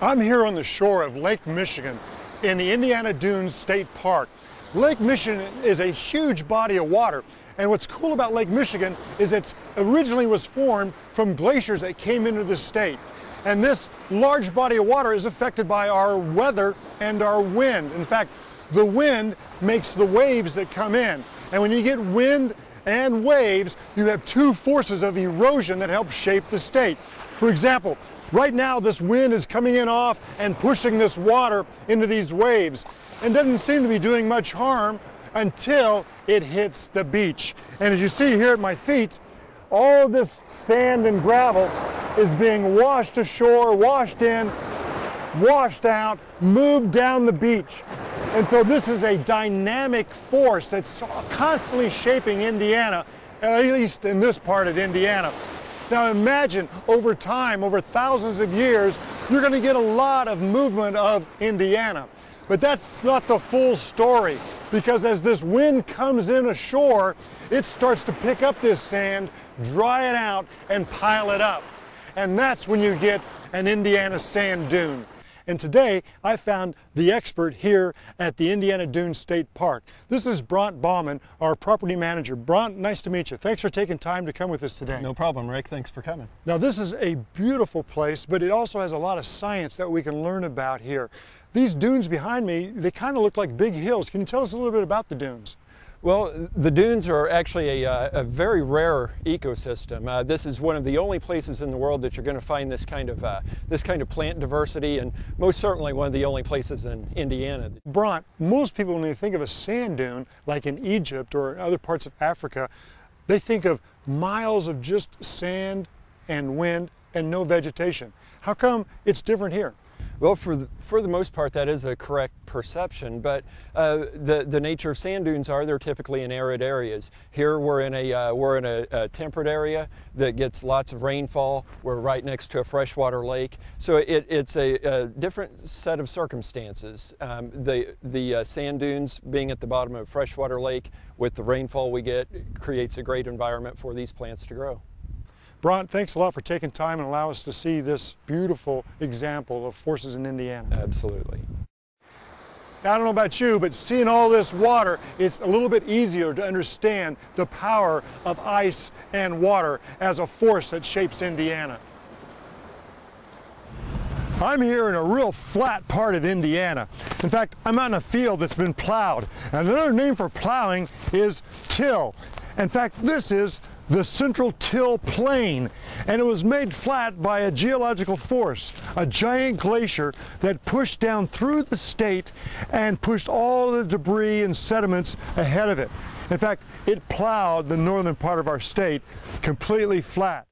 I'm here on the shore of Lake Michigan in the Indiana Dunes State Park. Lake Michigan is a huge body of water, and what's cool about Lake Michigan is it originally was formed from glaciers that came into the state. And this large body of water is affected by our weather and our wind. In fact, the wind makes the waves that come in. And when you get wind and waves, you have two forces of erosion that help shape the state. For example, right now this wind is coming in off and pushing this water into these waves and doesn't seem to be doing much harm until it hits the beach. And as you see here at my feet, all this sand and gravel is being washed ashore, washed in, washed out, moved down the beach. And so this is a dynamic force that's constantly shaping Indiana, at least in this part of Indiana. Now imagine over time, over thousands of years, you're going to get a lot of movement of Indiana. But that's not the full story, because as this wind comes in ashore, it starts to pick up this sand, dry it out, and pile it up. And that's when you get an Indiana sand dune. And today I found the expert here at the Indiana Dunes State Park. This is Bront Bauman, our property manager. Bront, nice to meet you. Thanks for taking time to come with us today. No problem, Rick. Thanks for coming. Now this is a beautiful place, but it also has a lot of science that we can learn about here. These dunes behind me, they kind of look like big hills. Can you tell us a little bit about the dunes? Well, the dunes are actually a very rare ecosystem. This is one of the only places in the world that you're going to find this kind of plant diversity, and most certainly one of the only places in Indiana. Bront, most people when they think of a sand dune, like in Egypt or other parts of Africa, they think of miles of just sand and wind and no vegetation. How come it's different here? Well, for the most part, that is a correct perception, but the nature of sand dunes are they're typically in arid areas. Here we're in a temperate area that gets lots of rainfall. We're right next to a freshwater lake, so it's a different set of circumstances. The sand dunes being at the bottom of a freshwater lake with the rainfall we get creates a great environment for these plants to grow. Bront, thanks a lot for taking time and allow us to see this beautiful example of forces in Indiana. Absolutely. Now, I don't know about you, but seeing all this water, it's a little bit easier to understand the power of ice and water as a force that shapes Indiana. I'm here in a real flat part of Indiana. In fact, I'm out in a field that's been plowed. And another name for plowing is till. In fact, this is the Central Till Plain, and it was made flat by a geological force, a giant glacier that pushed down through the state and pushed all the debris and sediments ahead of it. In fact, it plowed the northern part of our state completely flat.